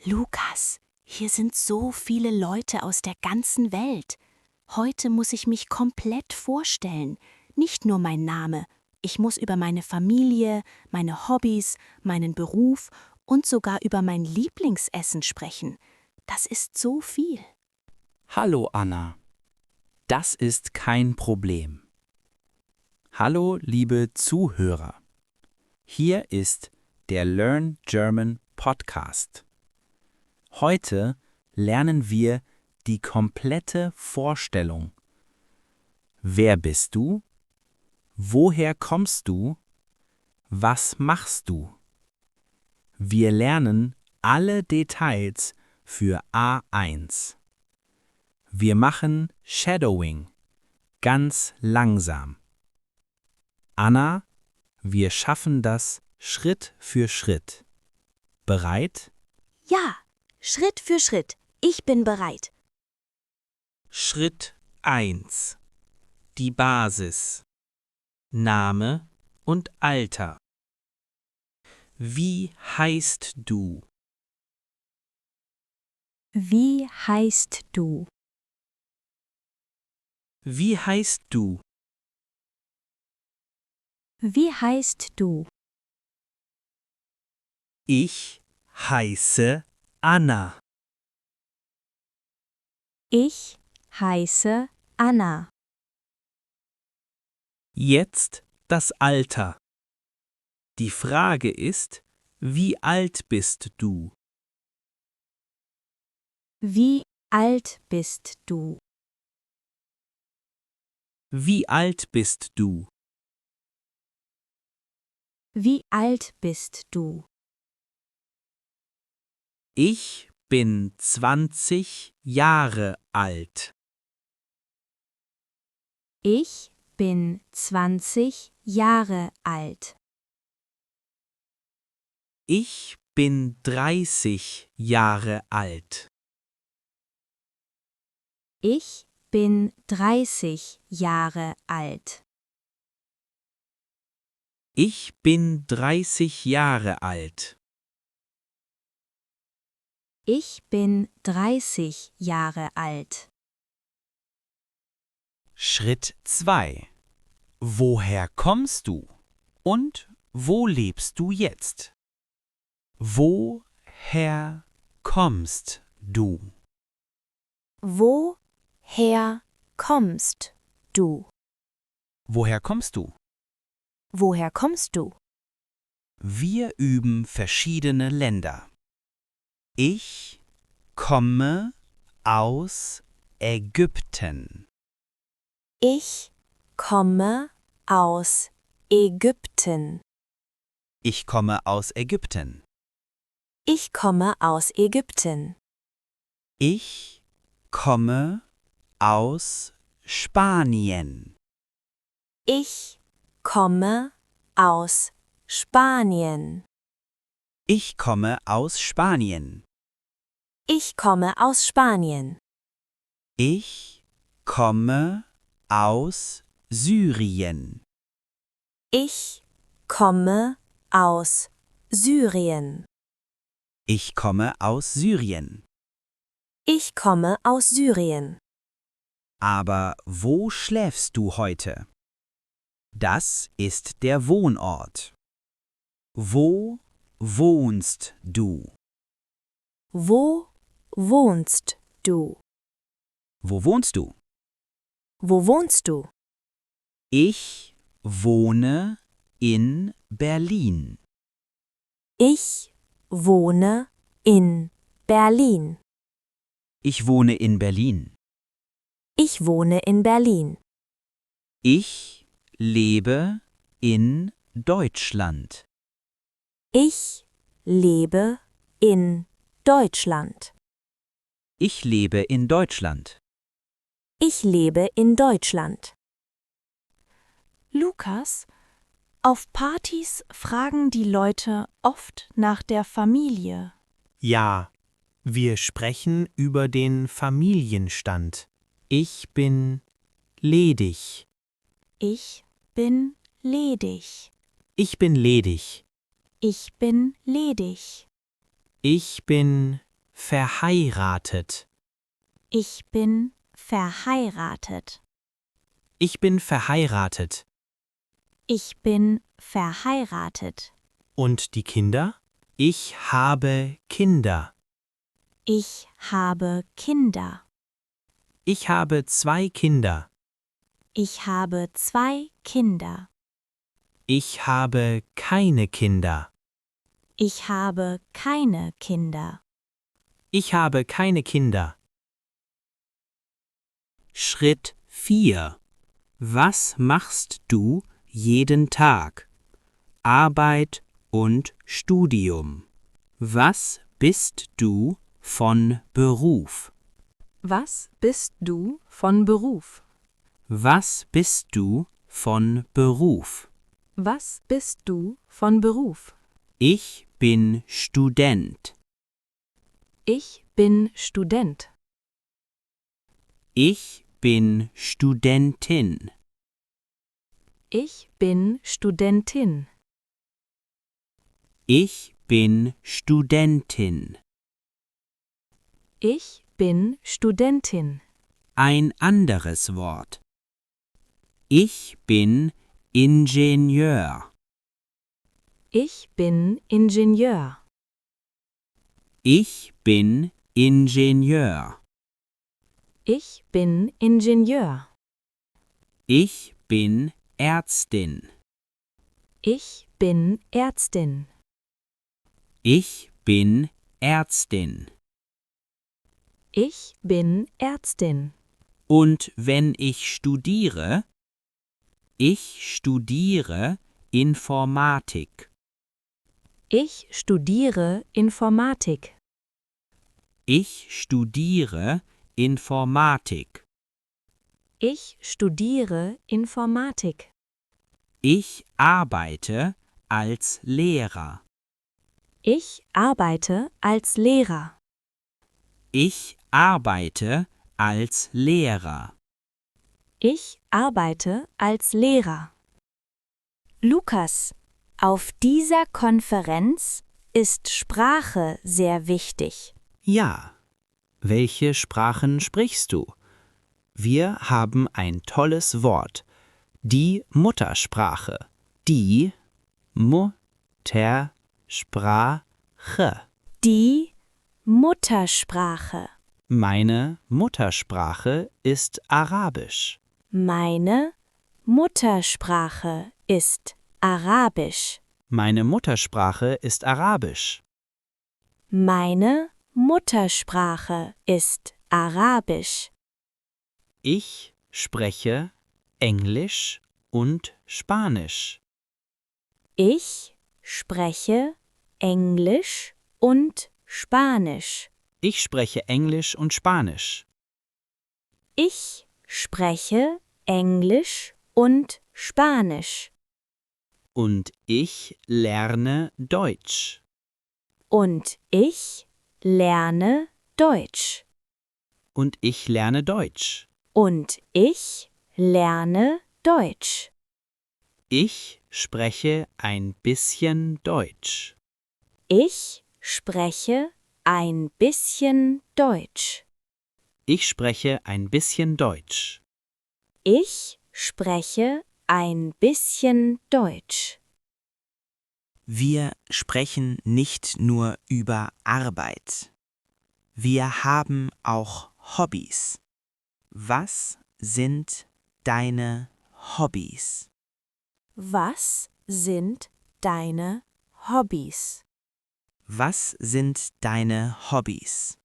Lukas, hier sind so viele Leute aus der ganzen Welt. Heute muss ich mich komplett vorstellen. Nicht nur mein Name. Ich muss über meine Familie, meine Hobbys, meinen Beruf und sogar über mein Lieblingsessen sprechen. Das ist so viel. Hallo Anna, das ist kein Problem. Hallo liebe Zuhörer, hier ist der Learn German Podcast. Heute lernen wir die komplette Vorstellung. Wer bist du? Woher kommst du? Was machst du? Wir lernen alle Details für A1. Wir machen Shadowing, ganz langsam. Anna, wir schaffen das Schritt für Schritt. Bereit? Ja, Schritt für Schritt. Ich bin bereit. Schritt 1. Die Basis. Name und Alter. Wie heißt du? Wie heißt du? Wie heißt du? Wie heißt du? Ich heiße Anna. Ich heiße Anna. Jetzt das Alter. Die Frage ist, wie alt bist du? Wie alt bist du? Wie alt bist du? Wie alt bist du? Ich bin 20 Jahre alt. Ich bin 20 Jahre alt. Ich bin 30 Jahre alt. Ich bin 30 Jahre alt. Ich bin 30 Jahre alt. Ich bin 30 Jahre alt. Schritt 2. Woher kommst du? Und wo lebst du jetzt? Woher kommst du? Woher kommst du? Woher kommst du? Woher kommst du? Wir üben verschiedene Länder. Ich komme aus Ägypten. Ich komme aus Ägypten. Ich komme aus Ägypten. Ich komme aus Ägypten. Ich komme aus Spanien. Ich komme aus Spanien. Ich komme aus Spanien. Ich komme aus Spanien. Ich komme aus Syrien. Ich komme aus Syrien. Ich komme aus Syrien. Ich komme aus Syrien. Aber wo schläfst du heute? Das ist der Wohnort. Wo wohnst du? Wo wohnst du? Wo wohnst du? Wo wohnst du? Ich wohne in Berlin. Ich wohne in Berlin. Ich wohne in Berlin. Ich wohne in Berlin. Ich lebe in Deutschland. Ich lebe in Deutschland. Ich lebe in Deutschland. Ich lebe in Deutschland. Lukas, auf Partys fragen die Leute oft nach der Familie. Ja, wir sprechen über den Familienstand. Ich bin ledig. Ich bin ledig. Ich bin ledig. Ich bin ledig. Ich bin verheiratet. Ich bin verheiratet. Ich bin verheiratet. Ich bin verheiratet. Und die Kinder? Ich habe Kinder. Ich habe Kinder. Ich habe 2 Kinder. Ich habe 2 Kinder. Ich habe keine Kinder. Ich habe keine Kinder. Ich habe keine Kinder. Schritt 4. Was machst du jeden Tag? Arbeit und Studium. Was bist du von Beruf? Was bist du von Beruf? Was bist du von Beruf? Was bist du von Beruf? Ich bin Student. Ich bin Student. Ich bin Studentin. Ich bin Studentin. Ich bin Studentin. Ich bin Studentin. Ein anderes Wort. Ich bin Ingenieur. Ich bin Ingenieur. Ich bin Ingenieur. Ich bin Ingenieur. Ich bin Ärztin. Ich bin Ärztin. Ich bin Ärztin. Ich bin Ärztin. Und wenn ich studiere Informatik. Ich studiere Informatik. Ich studiere Informatik. Ich studiere Informatik. Ich arbeite als Lehrer. Ich arbeite als Lehrer. Ich arbeite als Lehrer. Ich arbeite als Lehrer. Lukas, auf dieser Konferenz ist Sprache sehr wichtig. Ja. Welche Sprachen sprichst du? Wir haben ein tolles Wort. Die Muttersprache. Die Muttersprache. Die Muttersprache. Meine Muttersprache ist Arabisch. Meine Muttersprache ist Arabisch. Meine Muttersprache ist Arabisch. Meine Muttersprache ist Arabisch. Ich spreche Englisch und Spanisch. Ich spreche Englisch und Spanisch. Ich spreche Englisch und Spanisch. Ich spreche Englisch und Spanisch. Und ich lerne Deutsch. Und ich lerne Deutsch. Und ich lerne Deutsch. Und ich lerne Deutsch. Ich spreche ein bisschen Deutsch. Ich spreche ein bisschen Deutsch. Ich spreche ein bisschen Deutsch. Ich spreche ein bisschen Deutsch. Wir sprechen nicht nur über Arbeit. Wir haben auch Hobbys. Was sind deine Hobbys? Was sind deine Hobbys? Was sind deine Hobbys?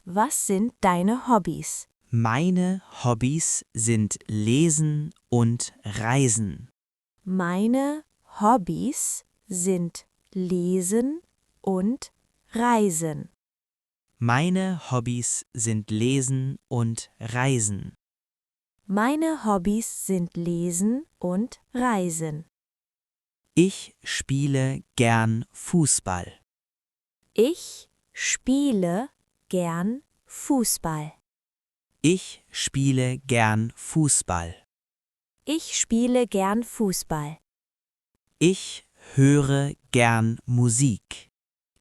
Was sind deine Hobbys? Meine Hobbys sind Lesen und Reisen. Meine Hobbys sind Lesen und Reisen. Meine Hobbys sind Lesen und Reisen. Meine Hobbys sind Lesen und Reisen. Ich spiele gern Fußball. Ich spiele gern Fußball. Ich spiele gern Fußball. Ich spiele gern Fußball. Ich höre gern Musik.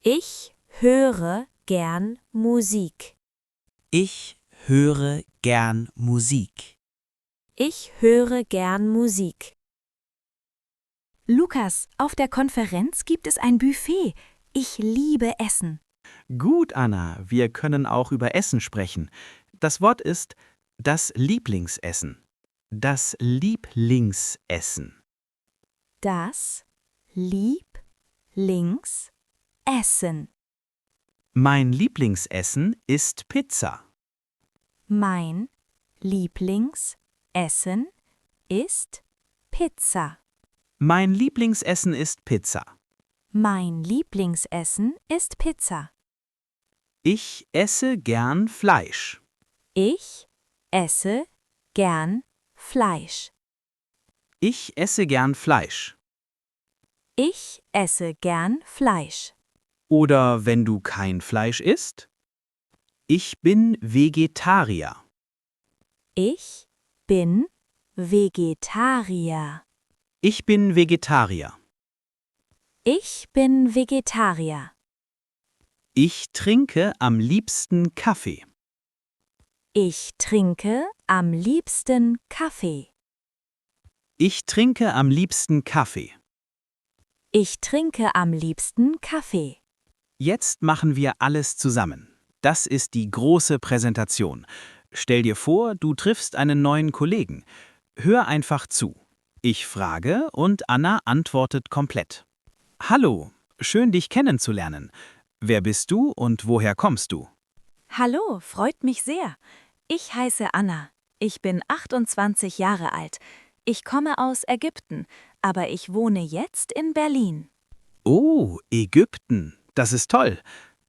Ich höre gern Musik. Ich höre gern Musik. Ich höre gern Musik. Lukas, auf der Konferenz gibt es ein Buffet. Ich liebe Essen. Gut, Anna, wir können auch über Essen sprechen. Das Wort ist das Lieblingsessen. Das Lieblingsessen. Das Lieblingsessen. Mein Lieblingsessen ist Pizza. Mein Lieblingsessen ist Pizza. Mein Lieblingsessen ist Pizza. Mein Lieblingsessen ist Pizza. Ich esse gern Fleisch. Ich esse gern Fleisch. Ich esse gern Fleisch. Ich esse gern Fleisch. Oder wenn du kein Fleisch isst? Ich bin Vegetarier. Ich bin Vegetarier. Ich bin Vegetarier. Ich bin Vegetarier. Ich trinke am liebsten Kaffee. Ich trinke am liebsten Kaffee. Ich trinke am liebsten Kaffee. Ich trinke am liebsten Kaffee. Jetzt machen wir alles zusammen. Das ist die große Präsentation. Stell dir vor, du triffst einen neuen Kollegen. Hör einfach zu. Ich frage und Anna antwortet komplett. Hallo, schön dich kennenzulernen. Wer bist du und woher kommst du? Hallo, freut mich sehr. Ich heiße Anna. Ich bin 28 Jahre alt. Ich komme aus Ägypten, aber ich wohne jetzt in Berlin. Oh, Ägypten. Das ist toll.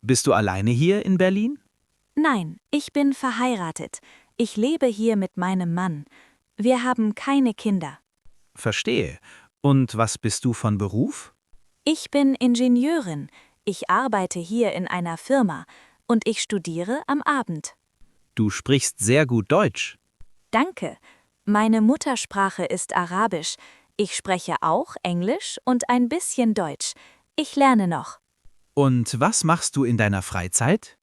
Bist du alleine hier in Berlin? Nein, ich bin verheiratet. Ich lebe hier mit meinem Mann. Wir haben keine Kinder. Verstehe. Und was bist du von Beruf? Ich bin Ingenieurin. Ich arbeite hier in einer Firma und ich studiere am Abend. Du sprichst sehr gut Deutsch. Danke. Meine Muttersprache ist Arabisch. Ich spreche auch Englisch und ein bisschen Deutsch. Ich lerne noch. Und was machst du in deiner Freizeit?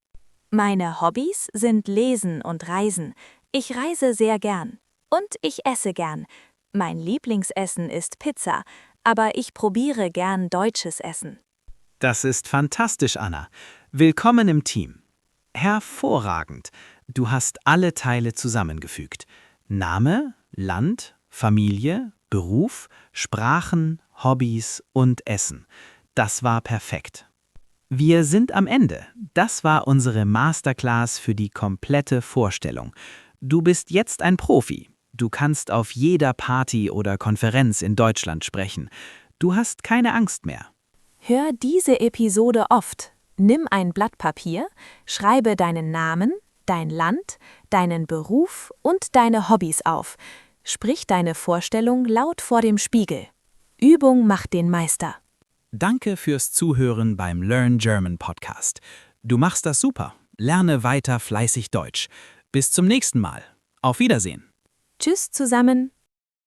Meine Hobbys sind Lesen und Reisen. Ich reise sehr gern. Und ich esse gern. Mein Lieblingsessen ist Pizza, aber ich probiere gern deutsches Essen. Das ist fantastisch, Anna. Willkommen im Team. Hervorragend. Du hast alle Teile zusammengefügt. Name, Land, Familie, Beruf, Sprachen, Hobbys und Essen. Das war perfekt. Wir sind am Ende. Das war unsere Masterclass für die komplette Vorstellung. Du bist jetzt ein Profi. Du kannst auf jeder Party oder Konferenz in Deutschland sprechen. Du hast keine Angst mehr. Hör diese Episode oft. Nimm ein Blatt Papier, schreibe deinen Namen, dein Land, deinen Beruf und deine Hobbys auf. Sprich deine Vorstellung laut vor dem Spiegel. Übung macht den Meister. Danke fürs Zuhören beim Learn German Podcast. Du machst das super. Lerne weiter fleißig Deutsch. Bis zum nächsten Mal. Auf Wiedersehen. Tschüss zusammen.